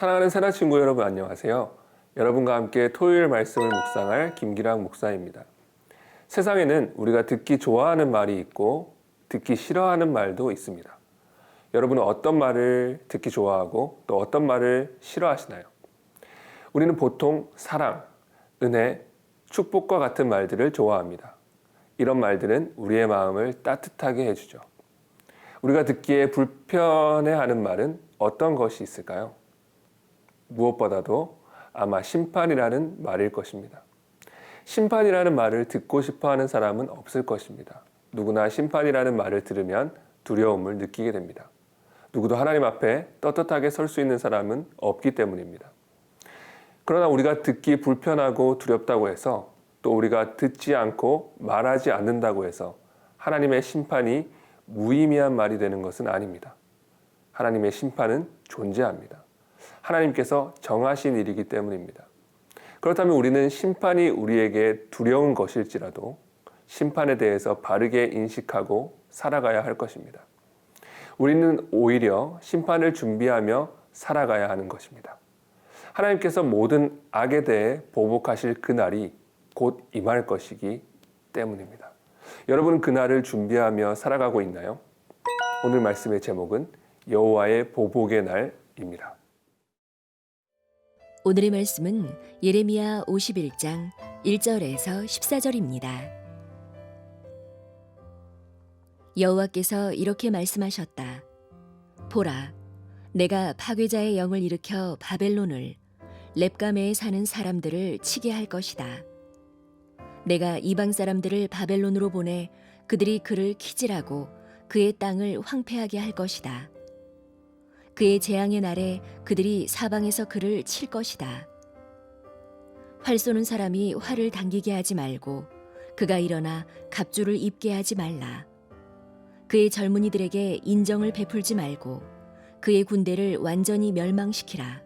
사랑하는 새나 친구 여러분 안녕하세요. 여러분과 함께 토요일 말씀을 묵상할 김기랑 목사입니다. 세상에는 우리가 듣기 좋아하는 말이 있고 듣기 싫어하는 말도 있습니다. 여러분은 어떤 말을 듣기 좋아하고 또 어떤 말을 싫어하시나요? 우리는 보통 사랑, 은혜, 축복과 같은 말들을 좋아합니다. 이런 말들은 우리의 마음을 따뜻하게 해주죠. 우리가 듣기에 불편해하는 말은 어떤 것이 있을까요? 무엇보다도 아마 심판이라는 말일 것입니다. 심판이라는 말을 듣고 싶어하는 사람은 없을 것입니다. 누구나 심판이라는 말을 들으면 두려움을 느끼게 됩니다. 누구도 하나님 앞에 떳떳하게 설 수 있는 사람은 없기 때문입니다. 그러나 우리가 듣기 불편하고 두렵다고 해서 또 우리가 듣지 않고 말하지 않는다고 해서 하나님의 심판이 무의미한 말이 되는 것은 아닙니다. 하나님의 심판은 존재합니다. 하나님께서 정하신 일이기 때문입니다. 그렇다면 우리는 심판이 우리에게 두려운 것일지라도 심판에 대해서 바르게 인식하고 살아가야 할 것입니다. 우리는 오히려 심판을 준비하며 살아가야 하는 것입니다. 하나님께서 모든 악에 대해 보복하실 그날이 곧 임할 것이기 때문입니다. 여러분은 그날을 준비하며 살아가고 있나요? 오늘 말씀의 제목은 여호와의 보복의 날입니다. 오늘의 말씀은 예레미야 51장 1절에서 14절입니다. 여호와께서 이렇게 말씀하셨다. 보라, 내가 파괴자의 영을 일으켜 바벨론을 렙가메에 사는 사람들을 치게 할 것이다. 내가 이방 사람들을 바벨론으로 보내 그들이 그를 키질하고 그의 땅을 황폐하게 할 것이다. 그의 재앙의 날에 그들이 사방에서 그를 칠 것이다. 활 쏘는 사람이 활을 당기게 하지 말고 그가 일어나 갑주를 입게 하지 말라. 그의 젊은이들에게 인정을 베풀지 말고 그의 군대를 완전히 멸망시키라.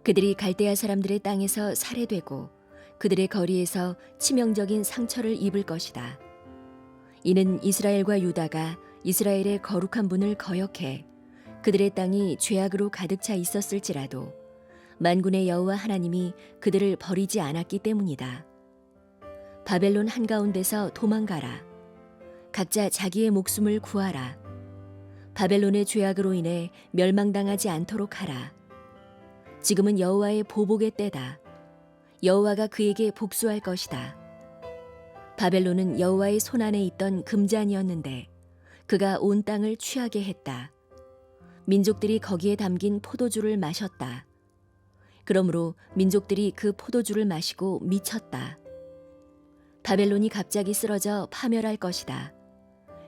그들이 갈대아 사람들의 땅에서 살해되고 그들의 거리에서 치명적인 상처를 입을 것이다. 이는 이스라엘과 유다가 이스라엘의 거룩한 분을 거역해 그들의 땅이 죄악으로 가득 차 있었을지라도 만군의 여호와 하나님이 그들을 버리지 않았기 때문이다. 바벨론 한가운데서 도망가라. 각자 자기의 목숨을 구하라. 바벨론의 죄악으로 인해 멸망당하지 않도록 하라. 지금은 여호와의 보복의 때다. 여호와가 그에게 복수할 것이다. 바벨론은 여호와의 손안에 있던 금잔이었는데 그가 온 땅을 취하게 했다. 민족들이 거기에 담긴 포도주를 마셨다. 그러므로 민족들이 그 포도주를 마시고 미쳤다. 바벨론이 갑자기 쓰러져 파멸할 것이다.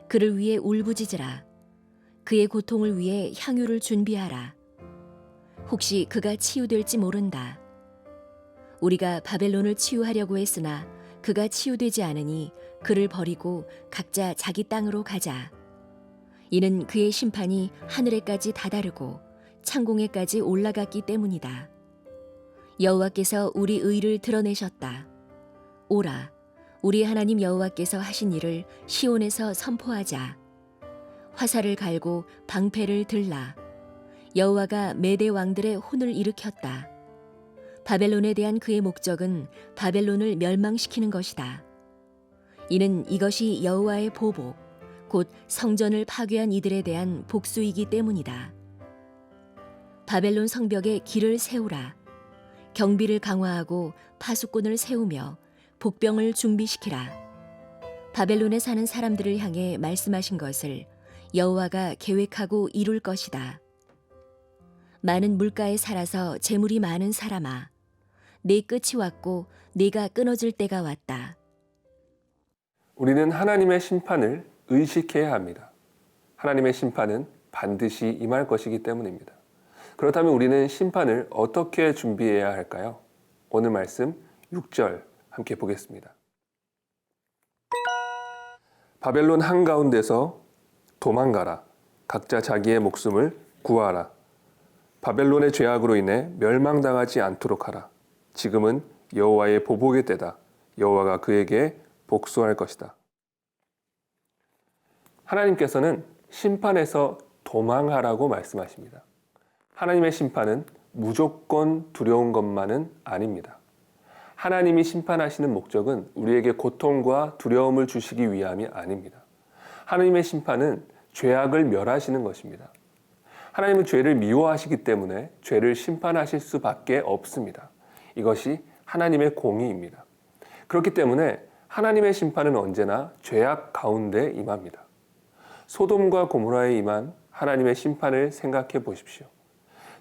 그를 위해 울부짖으라. 그의 고통을 위해 향유를 준비하라. 혹시 그가 치유될지 모른다. 우리가 바벨론을 치유하려고 했으나 그가 치유되지 않으니 그를 버리고 각자 자기 땅으로 가자. 이는 그의 심판이 하늘에까지 다다르고 창공에까지 올라갔기 때문이다. 여호와께서 우리 의를 드러내셨다. 오라, 우리 하나님 여호와께서 하신 일을 시온에서 선포하자. 화살을 갈고 방패를 들라. 여호와가 메대 왕들의 혼을 일으켰다. 바벨론에 대한 그의 목적은 바벨론을 멸망시키는 것이다. 이는 이것이 여호와의 보복, 곧 성전을 파괴한 이들에 대한 복수이기 때문이다. 바벨론 성벽에 길을 세우라. 경비를 강화하고 파수꾼을 세우며 복병을 준비시키라. 바벨론에 사는 사람들을 향해 말씀하신 것을 여호와가 계획하고 이룰 것이다. 많은 물가에 살아서 재물이 많은 사람아, 내 끝이 왔고 네가 끊어질 때가 왔다. 우리는 하나님의 심판을 의식해야 합니다. 하나님의 심판은 반드시 임할 것이기 때문입니다. 그렇다면 우리는 심판을 어떻게 준비해야 할까요? 오늘 말씀 6절 함께 보겠습니다. 바벨론 한가운데서 도망가라. 각자 자기의 목숨을 구하라. 바벨론의 죄악으로 인해 멸망당하지 않도록 하라. 지금은 여호와의 보복의 때다. 여호와가 그에게 복수할 것이다. 하나님께서는 심판에서 도망하라고 말씀하십니다. 하나님의 심판은 무조건 두려운 것만은 아닙니다. 하나님이 심판하시는 목적은 우리에게 고통과 두려움을 주시기 위함이 아닙니다. 하나님의 심판은 죄악을 멸하시는 것입니다. 하나님은 죄를 미워하시기 때문에 죄를 심판하실 수밖에 없습니다. 이것이 하나님의 공의입니다. 그렇기 때문에 하나님의 심판은 언제나 죄악 가운데 임합니다. 소돔과 고모라에 임한 하나님의 심판을 생각해 보십시오.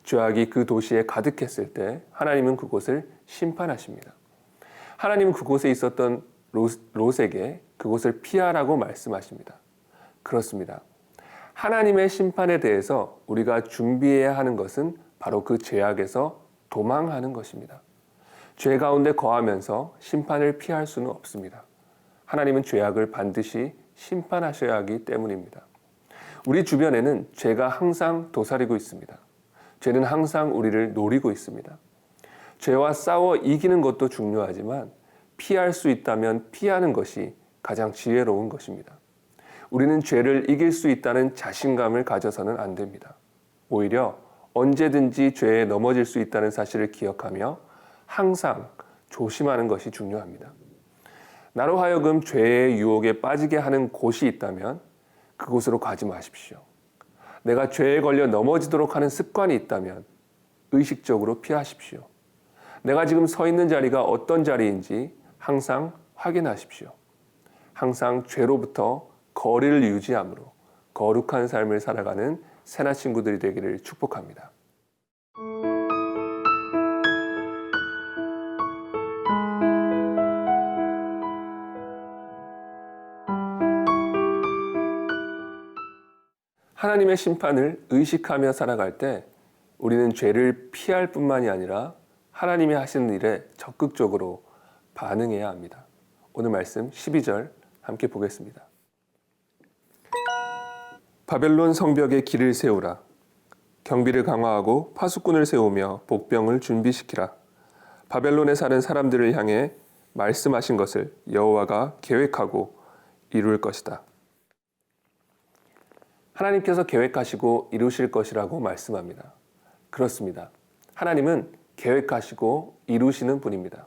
죄악이 그 도시에 가득했을 때 하나님은 그곳을 심판하십니다. 하나님은 그곳에 있었던 롯에게 그곳을 피하라고 말씀하십니다. 그렇습니다. 하나님의 심판에 대해서 우리가 준비해야 하는 것은 바로 그 죄악에서 도망하는 것입니다. 죄 가운데 거하면서 심판을 피할 수는 없습니다. 하나님은 죄악을 반드시 심판하셔야 하기 때문입니다. 우리 주변에는 죄가 항상 도사리고 있습니다. 죄는 항상 우리를 노리고 있습니다. 죄와 싸워 이기는 것도 중요하지만 피할 수 있다면 피하는 것이 가장 지혜로운 것입니다. 우리는 죄를 이길 수 있다는 자신감을 가져서는 안 됩니다. 오히려 언제든지 죄에 넘어질 수 있다는 사실을 기억하며 항상 조심하는 것이 중요합니다. 나로 하여금 죄의 유혹에 빠지게 하는 곳이 있다면 그곳으로 가지 마십시오. 내가 죄에 걸려 넘어지도록 하는 습관이 있다면 의식적으로 피하십시오. 내가 지금 서 있는 자리가 어떤 자리인지 항상 확인하십시오. 항상 죄로부터 거리를 유지함으로 거룩한 삶을 살아가는 새나 친구들이 되기를 축복합니다. 하나님의 심판을 의식하며 살아갈 때 우리는 죄를 피할 뿐만이 아니라 하나님이 하시는 일에 적극적으로 반응해야 합니다. 오늘 말씀 12절 함께 보겠습니다. 바벨론 성벽에 길을 세우라. 경비를 강화하고 파수꾼을 세우며 복병을 준비시키라. 바벨론에 사는 사람들을 향해 말씀하신 것을 여호와가 계획하고 이룰 것이다. 하나님께서 계획하시고 이루실 것이라고 말씀합니다. 그렇습니다. 하나님은 계획하시고 이루시는 분입니다.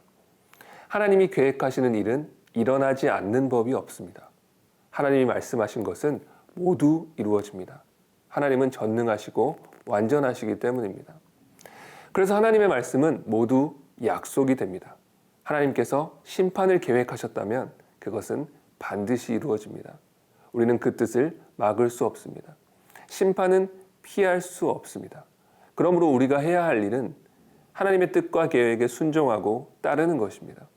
하나님이 계획하시는 일은 일어나지 않는 법이 없습니다. 하나님이 말씀하신 것은 모두 이루어집니다. 하나님은 전능하시고 완전하시기 때문입니다. 그래서 하나님의 말씀은 모두 약속이 됩니다. 하나님께서 심판을 계획하셨다면 그것은 반드시 이루어집니다. 우리는 그 뜻을 막을 수 없습니다. 심판은 피할 수 없습니다. 그러므로 우리가 해야 할 일은 하나님의 뜻과 계획에 순종하고 따르는 것입니다.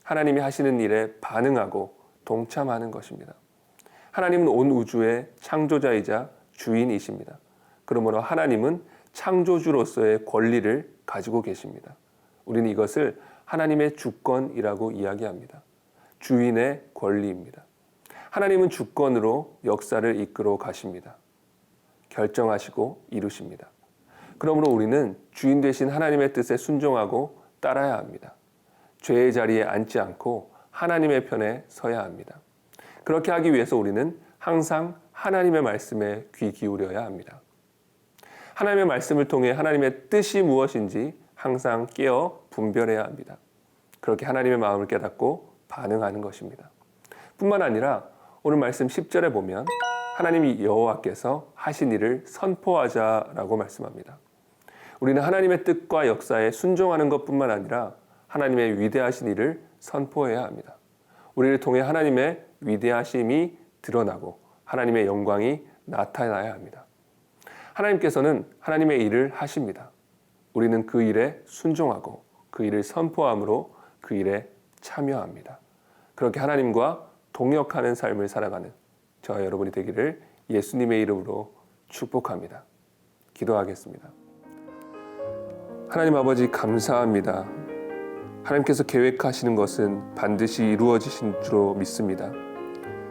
하나님이 하시는 일에 반응하고 동참하는 것입니다. 하나님은 온 우주의 창조자이자 주인이십니다. 그러므로 하나님은 창조주로서의 권리를 가지고 계십니다. 우리는 이것을 하나님의 주권이라고 이야기합니다. 주인의 권리입니다. 하나님은 주권으로 역사를 이끌어 가십니다. 결정하시고 이루십니다. 그러므로 우리는 주인 되신 하나님의 뜻에 순종하고 따라야 합니다. 죄의 자리에 앉지 않고 하나님의 편에 서야 합니다. 그렇게 하기 위해서 우리는 항상 하나님의 말씀에 귀 기울여야 합니다. 하나님의 말씀을 통해 하나님의 뜻이 무엇인지 항상 깨어 분별해야 합니다. 그렇게 하나님의 마음을 깨닫고 반응하는 것입니다. 뿐만 아니라 오늘 말씀 10절에 보면 하나님이 여호와께서 하신 일을 선포하자라고 말씀합니다. 우리는 하나님의 뜻과 역사에 순종하는 것뿐만 아니라 하나님의 위대하신 일을 선포해야 합니다. 우리를 통해 하나님의 위대하심이 드러나고 하나님의 영광이 나타나야 합니다. 하나님께서는 하나님의 일을 하십니다. 우리는 그 일에 순종하고 그 일을 선포함으로 그 일에 참여합니다. 그렇게 하나님과 동역하는 삶을 살아가는 저와 여러분이 되기를 예수님의 이름으로 축복합니다. 기도하겠습니다. 하나님 아버지 감사합니다. 하나님께서 계획하시는 것은 반드시 이루어지신 줄로 믿습니다.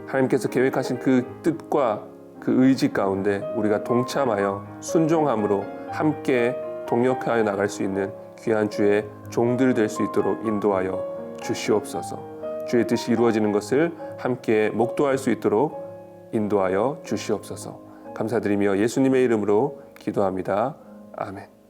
하나님께서 계획하신 그 뜻과 그 의지 가운데 우리가 동참하여 순종함으로 함께 동역하여 나갈 수 있는 귀한 주의 종들 될 수 있도록 인도하여 주시옵소서. 주의 뜻이 이루어지는 것을 함께 목도할 수 있도록 인도하여 주시옵소서. 감사드리며 예수님의 이름으로 기도합니다. 아멘.